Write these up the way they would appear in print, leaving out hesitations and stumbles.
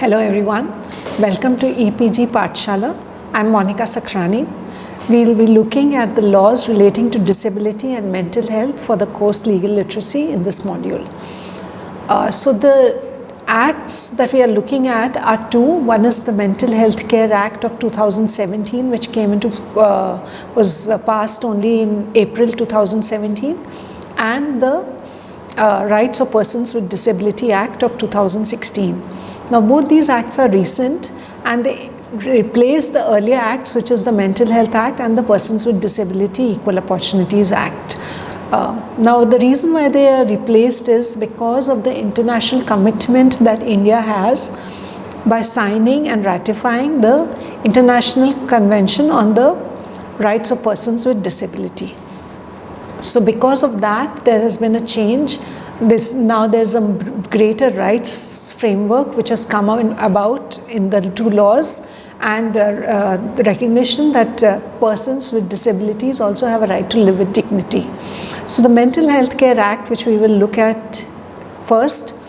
Hello everyone, welcome to EPG Pathshala. I'm Monica Sakrani. We'll be looking at the laws relating to disability and mental health for the course Legal Literacy in this module. So the acts that we are looking at are two. One is the Mental Health Care Act of 2017, which was passed only in April 2017, and the Rights of Persons with Disability Act of 2016. Now both these acts are recent and they replace the earlier acts, which is the Mental Health Act and the Persons with Disability Equal Opportunities Act. Now the reason why they are replaced is because of the international commitment that India has by signing and ratifying the International Convention on the Rights of Persons with Disability. So because of that, there has been a change. Now there's a greater rights framework which has come about in the two laws, and the recognition that persons with disabilities also have a right to live with dignity. So the Mental Health Care Act, which we will look at first,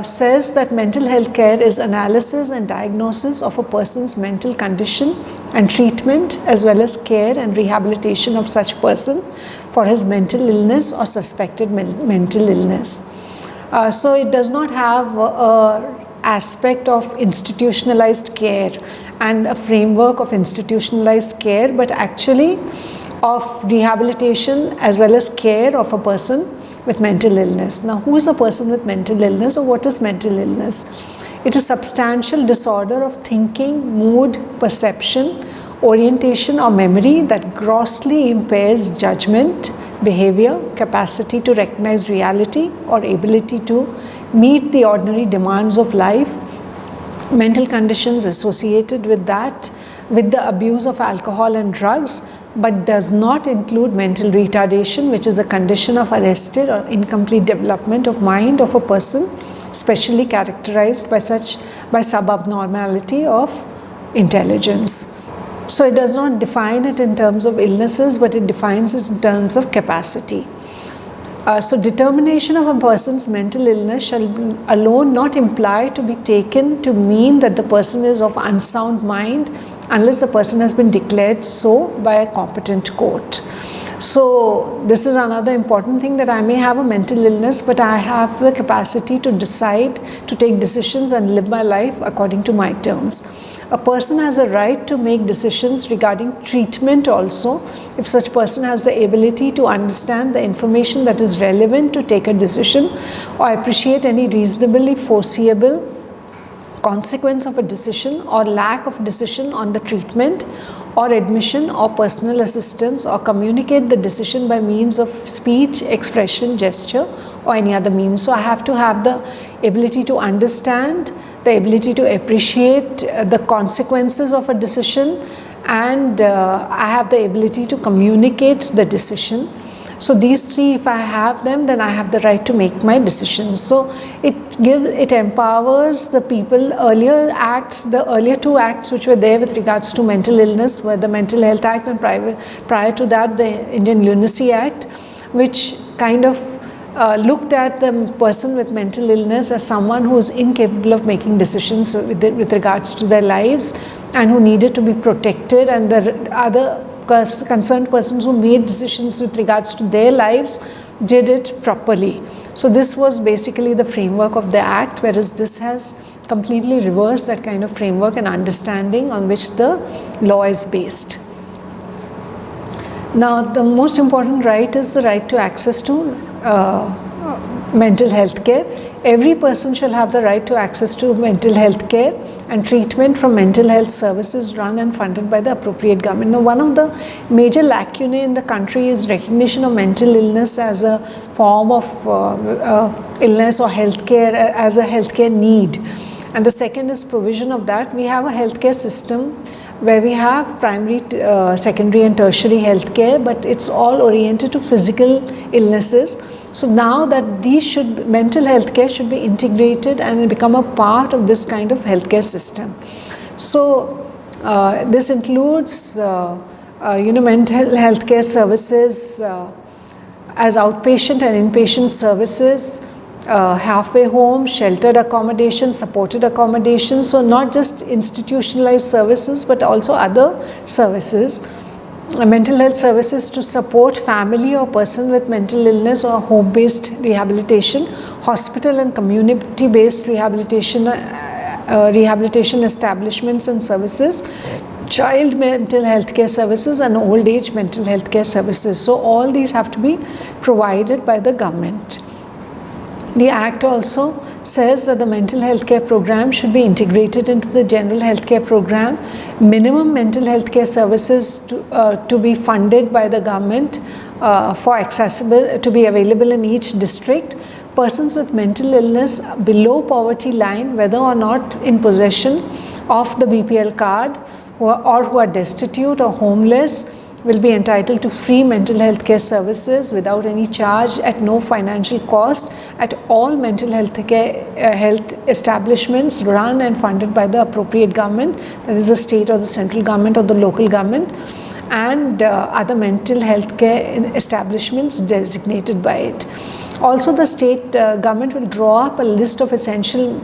says that mental health care is analysis and diagnosis of a person's mental condition and treatment, as well as care and rehabilitation of such person for his mental illness or suspected mental illness. So it does not have an aspect of institutionalized care and a framework of institutionalized care, but actually of rehabilitation as well as care of a person with mental illness. Now, who is a person with mental illness, or what is mental illness? It is substantial disorder of thinking, mood, perception, orientation or memory that grossly impairs judgment, behavior, capacity to recognize reality, or ability to meet the ordinary demands of life. Mental conditions associated with that, with the abuse of alcohol and drugs, but does not include mental retardation, which is a condition of arrested or incomplete development of mind of a person, specially characterized by subabnormality of intelligence. So it does not define it in terms of illnesses, but it defines it in terms of capacity. So determination of a person's mental illness shall alone not imply to be taken to mean that the person is of unsound mind, unless the person has been declared so by a competent court. So this is another important thing, that I may have a mental illness, but I have the capacity to decide, to take decisions and live my life according to my terms. A person has a right to make decisions regarding treatment also, if such person has the ability to understand the information that is relevant to take a decision, or appreciate any reasonably foreseeable consequence of a decision or lack of decision on the treatment or admission or personal assistance, or communicate the decision by means of speech, expression, gesture, or any other means. So I have to have the ability to understand, the ability to appreciate the consequences of a decision, and I have the ability to communicate the decision. So these three, if I have them, then I have the right to make my decisions. So it empowers the people. The earlier two acts which were there with regards to mental illness were the Mental Health Act, and prior to that the Indian Lunacy Act, which kind of looked at the person with mental illness as someone who is incapable of making decisions with regards to their lives, and who needed to be protected, and the other concerned persons who made decisions with regards to their lives did it properly. So this was basically the framework of the act, whereas this has completely reversed that kind of framework and understanding on which the law is based. Now the most important right is the right to access to mental health care. Every person shall have the right to access to mental health care and treatment from mental health services run and funded by the appropriate government. Now, one of the major lacunae in the country is recognition of mental illness as a form of illness or healthcare, as a healthcare need. And the second is provision of that. We have a healthcare system where we have primary, secondary and tertiary healthcare, but it's all oriented to physical illnesses. So now that mental health care should be integrated and become a part of this kind of healthcare system. So this includes mental health care services as outpatient and inpatient services, halfway home, sheltered accommodation, supported accommodation. So not just institutionalized services but also other services, mental health services to support family or person with mental illness or home-based rehabilitation, hospital and community-based rehabilitation, rehabilitation establishments and services, child mental health care services and old age mental health care services. So all these have to be provided by the government. The Act also says that the mental health care program should be integrated into the general health care program. Minimum mental health care services to be funded by the government for accessible, to be available in each district. Persons with mental illness below poverty line, whether or not in possession of the BPL card or who are destitute or homeless, will be entitled to free mental health care services without any charge at no financial cost at all mental health care health establishments run and funded by the appropriate government, that is the state or the central government or the local government, and other mental health care establishments designated by it. Also, the state government will draw up a list of essential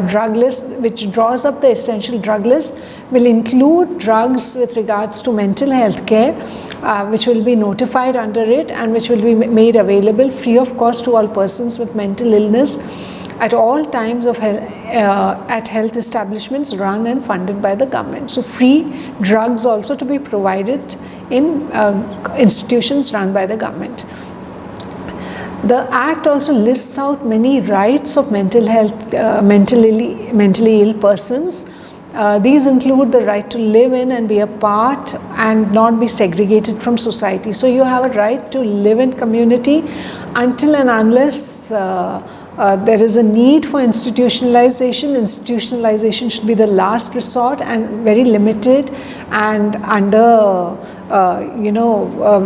drug list, which draws up the essential drug list, will include drugs with regards to mental health care, which will be notified under it and which will be made available free of cost to all persons with mental illness at all times of at health establishments run and funded by the government. So free drugs also to be provided in institutions run by the government. The Act also lists out many rights of mental health, mentally ill persons. These include the right to live in and be a part and not be segregated from society. So you have a right to live in community until and unless there is a need for institutionalization. Institutionalization should be the last resort and very limited and under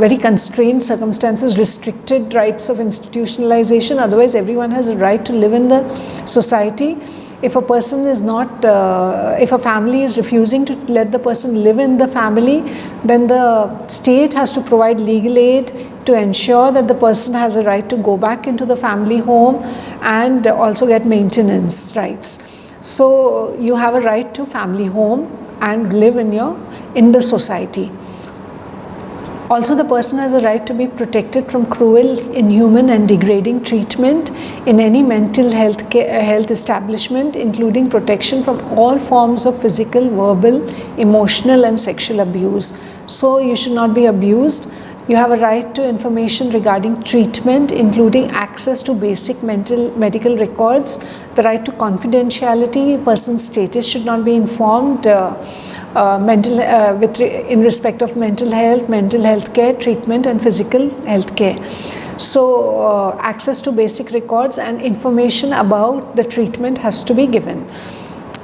very constrained circumstances, restricted rights of institutionalization. Otherwise, everyone has a right to live in the society. If a person is not, if a family is refusing to let the person live in the family, then the state has to provide legal aid to ensure that the person has a right to go back into the family home and also get maintenance rights. So you have a right to family home and live in the society. Also, the person has a right to be protected from cruel, inhuman and degrading treatment in any mental health establishment, including protection from all forms of physical, verbal, emotional and sexual abuse. So you should not be abused. You have a right to information regarding treatment, including access to basic medical records, the right to confidentiality. Person's status should not be informed in respect of mental health care, treatment and physical health care. So access to basic records and information about the treatment has to be given.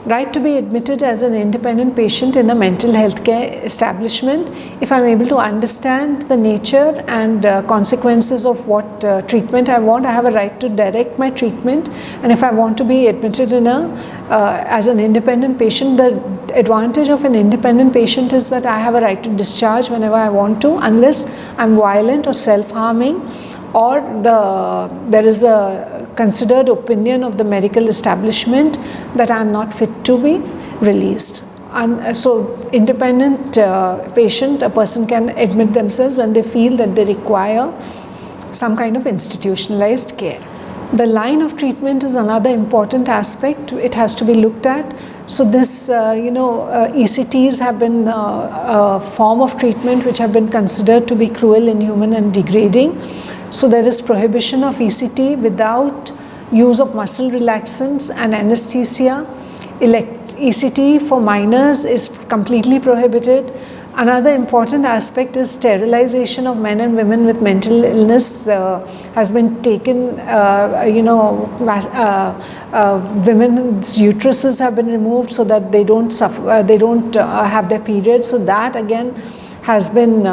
Right to be admitted as an independent patient in the mental health care establishment. If I'm able to understand the nature and consequences of what treatment I want, I have a right to direct my treatment. And if I want to be admitted in as an independent patient, the advantage of an independent patient is that I have a right to discharge whenever I want to, unless I'm violent or self-harming, or there is a considered opinion of the medical establishment that I am not fit to be released. And so independent patient, a person can admit themselves when they feel that they require some kind of institutionalized care. The line of treatment is another important aspect. It has to be looked at. So this, ECTs have been a form of treatment which have been considered to be cruel, inhuman and degrading. So there is prohibition of ECT without use of muscle relaxants and anesthesia. ECT for minors is completely prohibited. Another important aspect is sterilization of men and women with mental illness has been taken, women's uteruses have been removed so that they don't suffer, they don't have their periods. So that again has been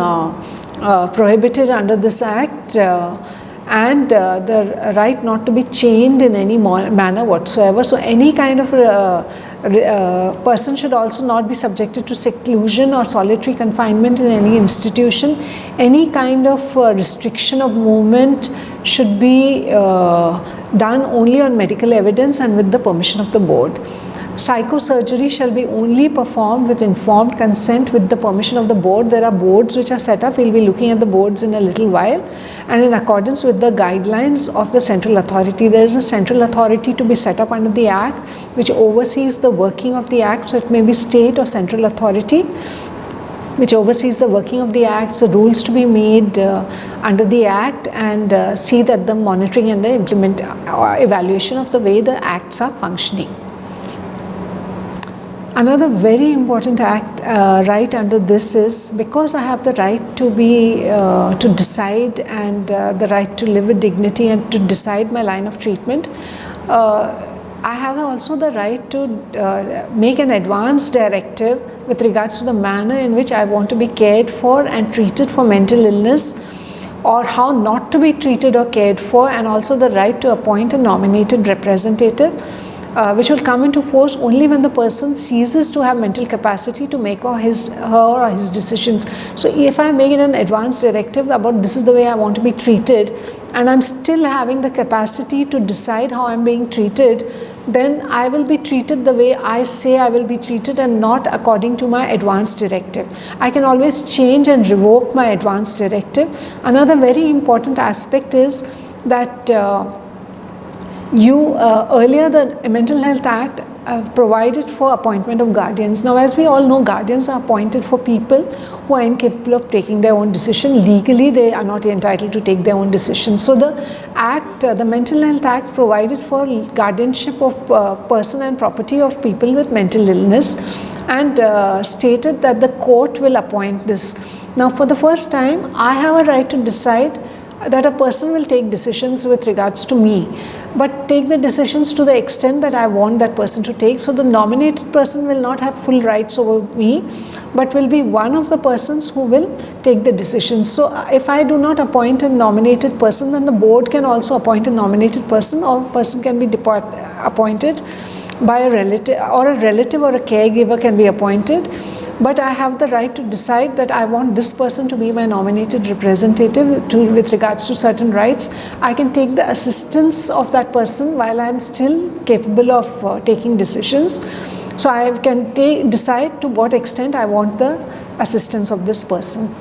prohibited under this Act, and the right not to be chained in any manner whatsoever. So any kind of Person should also not be subjected to seclusion or solitary confinement in any institution. Any kind of restriction of movement should be done only on medical evidence and with the permission of the board. Psychosurgery shall be only performed with informed consent with the permission of the board. There are boards which are set up. We'll be looking at the boards in a little while. And in accordance with the guidelines of the central authority, there is a central authority to be set up under the Act which oversees the working of the Act. So it may be state or central authority which oversees the working of the Act, the rules to be made under the Act, and see that the monitoring and the evaluation of the way the Acts are functioning. Another very important right under this is, because I have the right to be to decide and the right to live with dignity and to decide my line of treatment, I have also the right to make an advance directive with regards to the manner in which I want to be cared for and treated for mental illness, or how not to be treated or cared for, and also the right to appoint a nominated representative, which will come into force only when the person ceases to have mental capacity to make her or his decisions. So if I make it an advance directive about this is the way I want to be treated, and I'm still having the capacity to decide how I'm being treated, then I will be treated the way I say I will be treated and not according to my advance directive. I can always change and revoke my advance directive. Another very important aspect is that earlier the Mental Health Act provided for appointment of guardians. Now, as we all know, guardians are appointed for people who are incapable of taking their own decision. Legally, they are not entitled to take their own decision. So the Act, the Mental Health Act, provided for guardianship of person and property of people with mental illness, and stated that the court will appoint this. Now, for the first time, I have a right to decide that a person will take decisions with regards to me, but take the decisions to the extent that I want that person to take. So the nominated person will not have full rights over me, but will be one of the persons who will take the decisions. So if I do not appoint a nominated person, then the board can also appoint a nominated person, or a person can be appointed by a relative, or a caregiver can be appointed. But I have the right to decide that I want this person to be my nominated representative with regards to certain rights. I can take the assistance of that person while I am still capable of taking decisions. So I can decide to what extent I want the assistance of this person.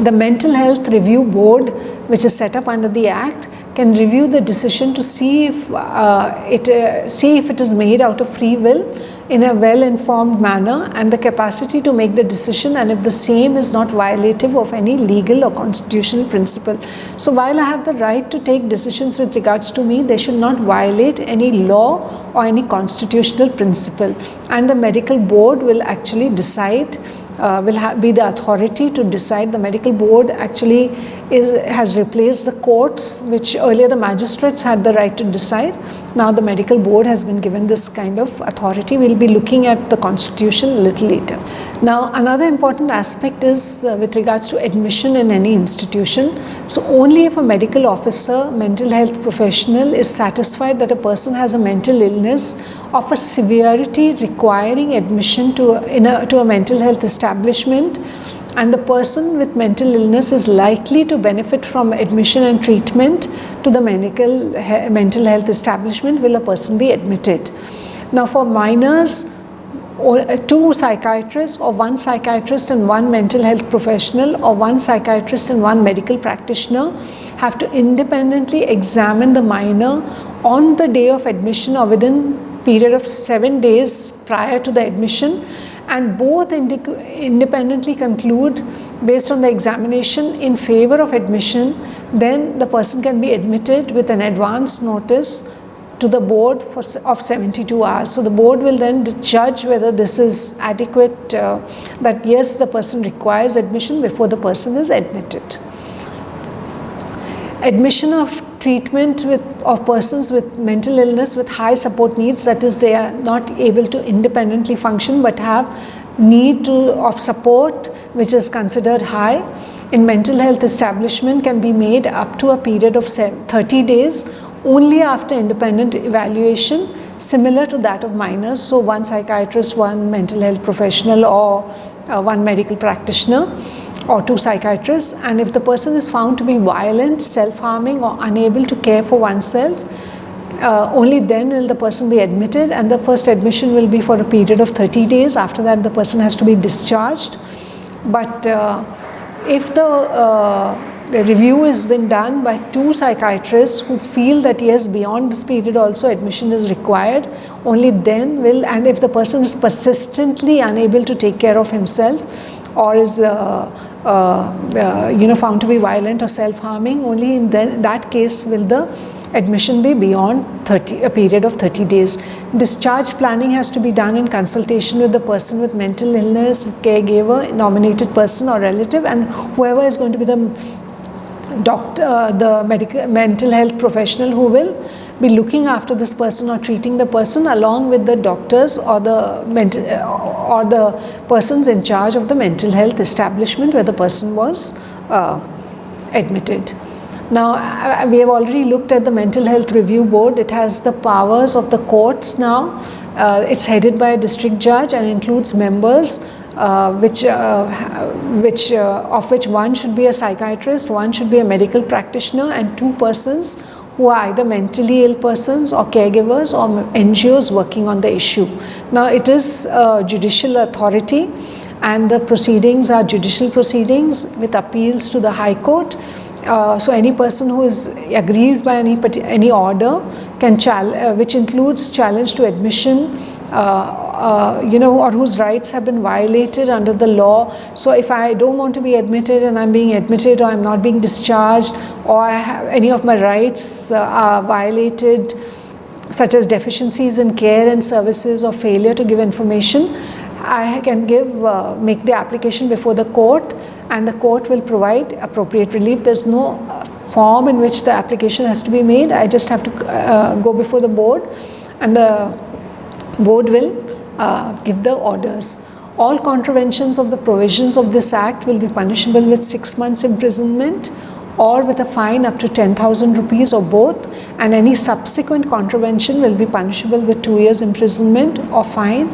The Mental Health Review Board, which is set up under the Act, can review the decision to see if it is made out of free will in a well-informed manner and the capacity to make the decision, and if the same is not violative of any legal or constitutional principle. So while I have the right to take decisions with regards to me, they should not violate any law or any constitutional principle. And the medical board will actually decide, be the authority to decide. The medical board actually has replaced the courts, which earlier the magistrates had the right to decide. Now the medical board has been given this kind of authority. We'll be looking at the constitution a little later. Now another important aspect is with regards to admission in any institution. So only if a medical officer, mental health professional is satisfied that a person has a mental illness of a severity requiring admission to a mental health establishment, and the person with mental illness is likely to benefit from admission and treatment to the mental health establishment, will a person be admitted. Now for minors, two psychiatrists or one psychiatrist and one mental health professional, or one psychiatrist and one medical practitioner have to independently examine the minor on the day of admission or within period of 7 days prior to the admission, and both independently conclude based on the examination in favor of admission, then the person can be admitted with an advance notice to the board of 72 hours. So the board will then judge whether this is adequate, that yes, the person requires admission before the person is admitted. Admission of treatment of persons with mental illness with high support needs, that is, they are not able to independently function but have need of support which is considered high, in mental health establishment can be made up to a period of 30 days only after independent evaluation, similar to that of minors. So one psychiatrist, one mental health professional, or one medical practitioner, or two psychiatrists. And if the person is found to be violent, self-harming, or unable to care for oneself, only then will the person be admitted, and the first admission will be for a period of 30 days. After that, the person has to be discharged. But if the review has been done by two psychiatrists who feel that yes, beyond this period also admission is required, only then will, and if the person is persistently unable to take care of himself, or is found to be violent or self-harming, only in that case will the admission be beyond a period of 30 days. Discharge planning has to be done in consultation with the person with mental illness, caregiver, nominated person or relative, and whoever is going to be the doctor, the mental health professional who will be looking after this person or treating the person, along with the doctors or the persons in charge of the mental health establishment where the person was admitted. Now, we have already looked at the Mental Health Review Board. It has the powers of the courts now. It's headed by a district judge and includes members, of which one should be a psychiatrist, one should be a medical practitioner, and two persons who are either mentally ill persons or caregivers or NGOs working on the issue. Now, it is a judicial authority, and the proceedings are judicial proceedings with appeals to the High Court. So any person who is aggrieved by any order can which includes challenge to admission, or whose rights have been violated under the law. So if I don't want to be admitted and I'm being admitted, or I'm not being discharged, or any of my rights are violated, such as deficiencies in care and services or failure to give information, I can make the application before the court, and the court will provide appropriate relief. There's no form in which the application has to be made. I just have to go before the board, and the board will give the orders. All contraventions of the provisions of this act will be punishable with 6 months imprisonment or with a fine up to 10,000 rupees or both, and any subsequent contravention will be punishable with 2 years imprisonment or fine,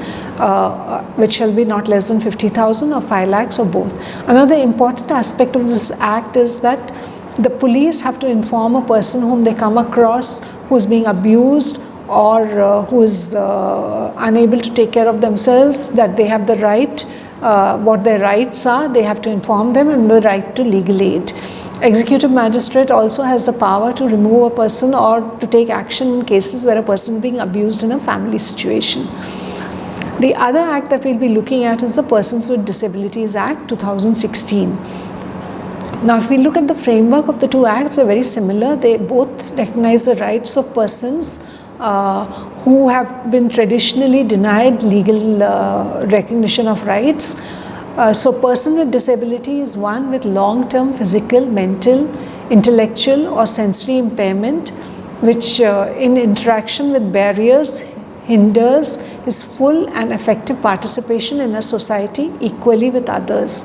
which shall be not less than 50,000 or 5 lakhs or both. Another important aspect of this act is that the police have to inform a person whom they come across who is being abused or who is unable to take care of themselves, that they have the right, what their rights are, they have to inform them, and the right to legal aid. Executive magistrate also has the power to remove a person or to take action in cases where a person is being abused in a family situation. The other act that we'll be looking at is the Persons with Disabilities Act 2016. Now, if we look at the framework of the two acts, they're very similar. They both recognize the rights of persons who have been traditionally denied legal recognition of rights. So person with disability is one with long-term physical, mental, intellectual or sensory impairment, which in interaction with barriers hinders his full and effective participation in a society equally with others.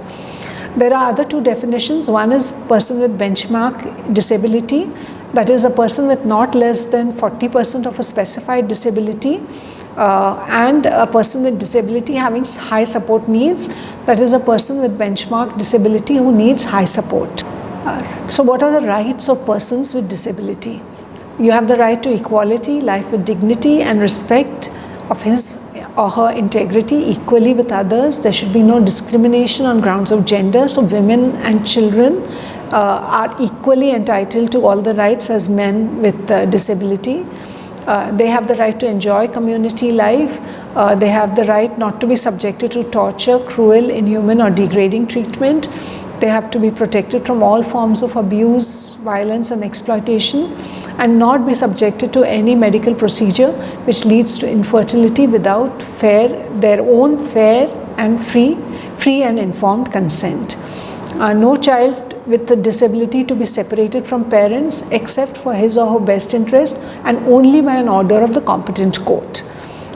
There are other two definitions. One is person with benchmark disability, that is a person with not less than 40% of a specified disability, and a person with disability having high support needs, that is a person with benchmark disability who needs high support. So what are the rights of persons with disability? You have the right to equality, life with dignity and respect of his or her integrity equally with others. There should be no discrimination on grounds of gender. So women and children are equally entitled to all the rights as men with disability. They have the right to enjoy community life. They have the right not to be subjected to torture, cruel, inhuman or degrading treatment. They have to be protected from all forms of abuse, violence and exploitation, and not be subjected to any medical procedure which leads to infertility without their own fair and free and informed consent. No child with a disability to be separated from parents except for his or her best interest and only by an order of the competent court.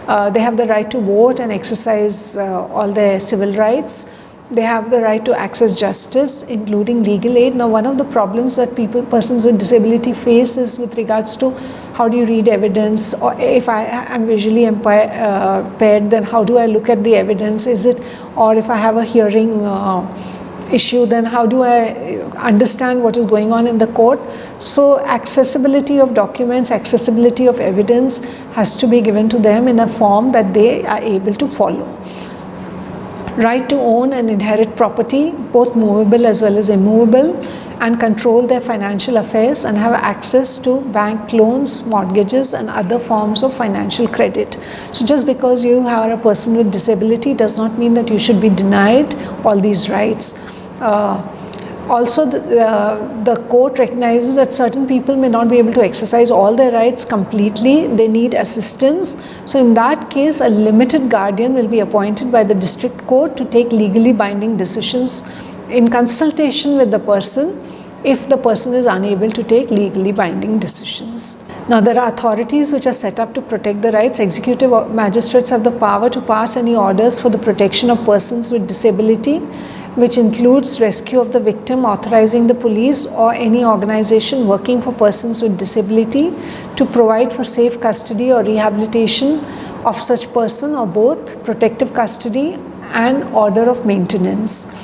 They have the right to vote and exercise all their civil rights. They have the right to access justice, including legal aid. Now, one of the problems that persons with disability face is with regards to how do you read evidence, or if I am visually impaired, then how do I look at the evidence? Or if I have a hearing issue, then how do I understand what is going on in the court? So accessibility of documents, accessibility of evidence has to be given to them in a form that they are able to follow. Right to own and inherit property, both movable as well as immovable, and control their financial affairs and have access to bank loans, mortgages, and other forms of financial credit. So just because you are a person with disability does not mean that you should be denied all these rights. Also, the court recognizes that certain people may not be able to exercise all their rights completely. They need assistance. So in that case, a limited guardian will be appointed by the district court to take legally binding decisions in consultation with the person if the person is unable to take legally binding decisions. Now, there are authorities which are set up to protect the rights. Executive magistrates have the power to pass any orders for the protection of persons with disability, which includes rescue of the victim, authorizing the police or any organization working for persons with disability to provide for safe custody or rehabilitation of such person, or both protective custody and order of maintenance.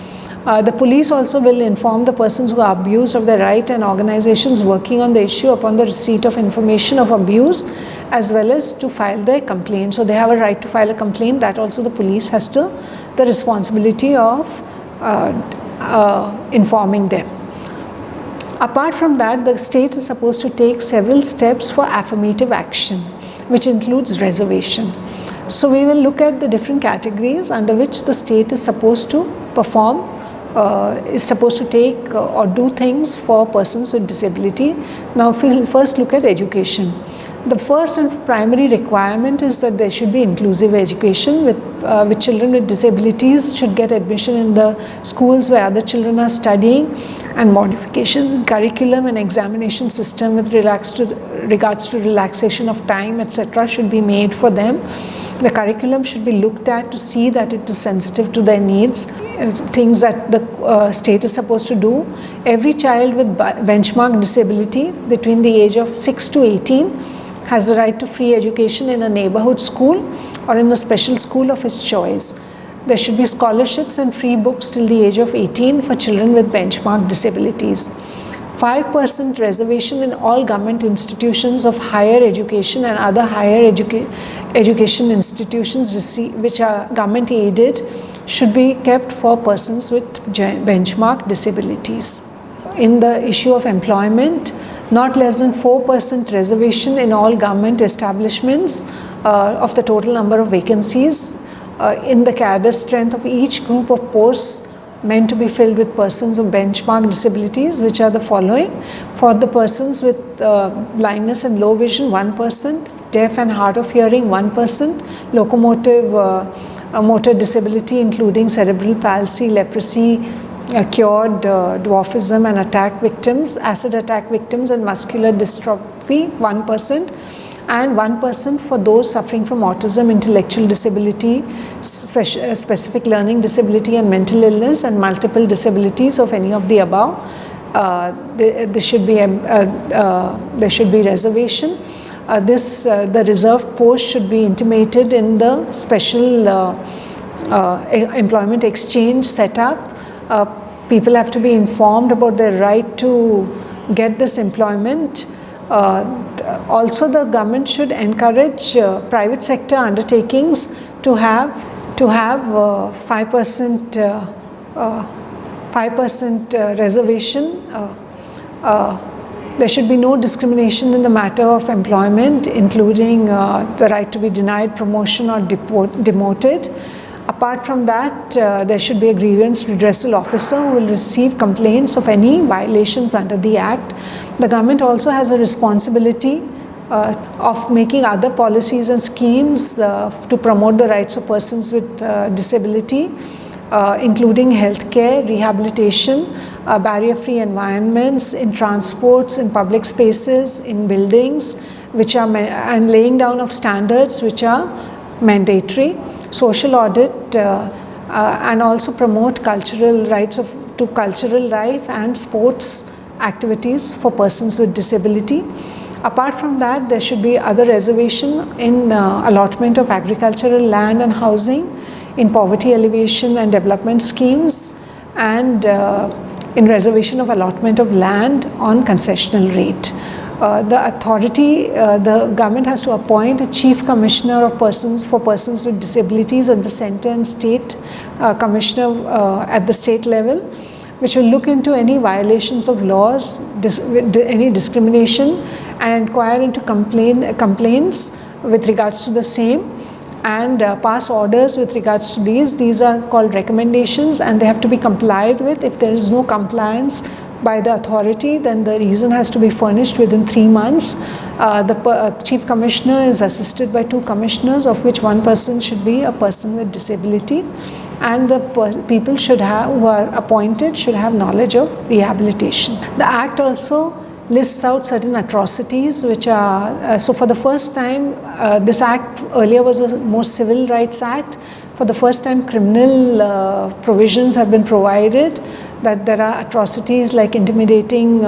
The police also will inform the persons who are abused of their right, and organizations working on the issue upon the receipt of information of abuse, as well as to file their complaint. So they have a right to file a complaint. That also the police has the responsibility of informing them. Apart from that, the state is supposed to take several steps for affirmative action, which includes reservation. So we will look at the different categories under which the state is supposed to perform, is supposed to take or do things for persons with disability. Now we'll first look at education. The first and primary requirement is that there should be inclusive education. With children with disabilities should get admission in the schools where other children are studying, and modifications in curriculum and examination system with regards to relaxation of time, etc. should be made for them. The curriculum should be looked at to see that it is sensitive to their needs, things that the state is supposed to do. Every child with benchmark disability between the age of 6 to 18 has the right to free education in a neighborhood school or in a special school of his choice. There should be scholarships and free books till the age of 18 for children with benchmark disabilities. 5% reservation in all government institutions of higher education and other higher education institutions which are government aided should be kept for persons with benchmark disabilities. In the issue of employment, not less than 4% reservation in all government establishments of the total number of vacancies in the cadre strength of each group of posts meant to be filled with persons of benchmark disabilities, which are the following: for the persons with blindness and low vision, 1%, deaf and hard of hearing, 1%, locomotive motor disability including cerebral palsy, leprosy, cured dwarfism and attack victims, acid attack victims and muscular dystrophy, 1%, and 1% for those suffering from autism, intellectual disability, specific learning disability and mental illness, and multiple disabilities of any of the above. There should be reservation. The reserved post should be intimated in the special employment exchange setup. People have to be informed about their right to get this employment. Also, the government should encourage private sector undertakings to have 5% reservation. There should be no discrimination in the matter of employment, including the right to be denied promotion or demoted. Apart from that, there should be a grievance redressal officer who will receive complaints of any violations under the Act. The government also has a responsibility of making other policies and schemes to promote the rights of persons with disability, including healthcare, rehabilitation, barrier-free environments, in transports, in public spaces, in buildings, and laying down of standards which are mandatory. Social audit and also promote cultural rights to cultural life and sports activities for persons with disability. Apart from that, there should be other reservation in allotment of agricultural land and housing, in poverty alleviation and development schemes, and in reservation of allotment of land on concessional rate. The authority, the government has to appoint a chief commissioner of persons with disabilities at the center, and state commissioner at the state level, which will look into any violations of laws, any discrimination, and inquire into complaints with regards to the same, and pass orders with regards to these. These are called recommendations, and they have to be complied with. If there is no compliance by the authority, then the reason has to be furnished within 3 months. The chief commissioner is assisted by 2 commissioners, of which one person should be a person with disability, and the people who are appointed should have knowledge of rehabilitation. The Act also lists out certain atrocities which are, so for the first time, this Act earlier was a more civil rights Act. For the first time, criminal provisions have been provided, that there are atrocities like intimidating,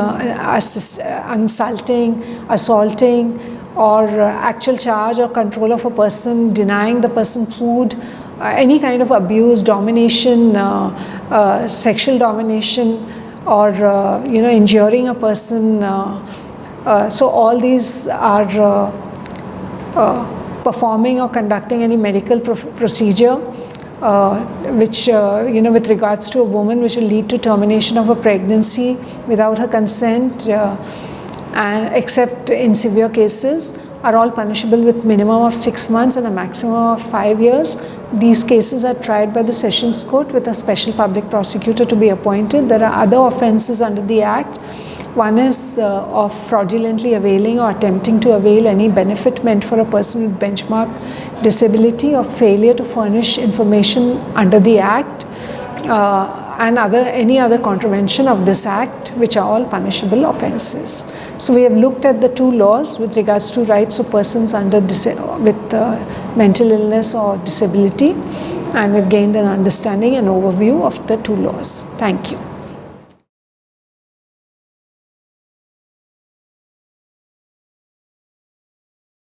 insulting, assaulting, or actual charge or control of a person, denying the person food, any kind of abuse, domination, sexual domination, or injuring a person. So all these are performing or conducting any medical procedure which with regards to a woman, which will lead to termination of a pregnancy without her consent, and except in severe cases, are all punishable with minimum of 6 months and a maximum of 5 years. These cases are tried by the Sessions Court with a special public prosecutor to be appointed. There are other offences under the Act. One is of fraudulently availing or attempting to avail any benefit meant for a person with benchmark disability, or failure to furnish information under the Act, and any other contravention of this Act, which are all punishable offences. So we have looked at the 2 laws with regards to rights of persons with mental illness or disability, and we've gained an understanding and overview of the 2 laws. Thank you.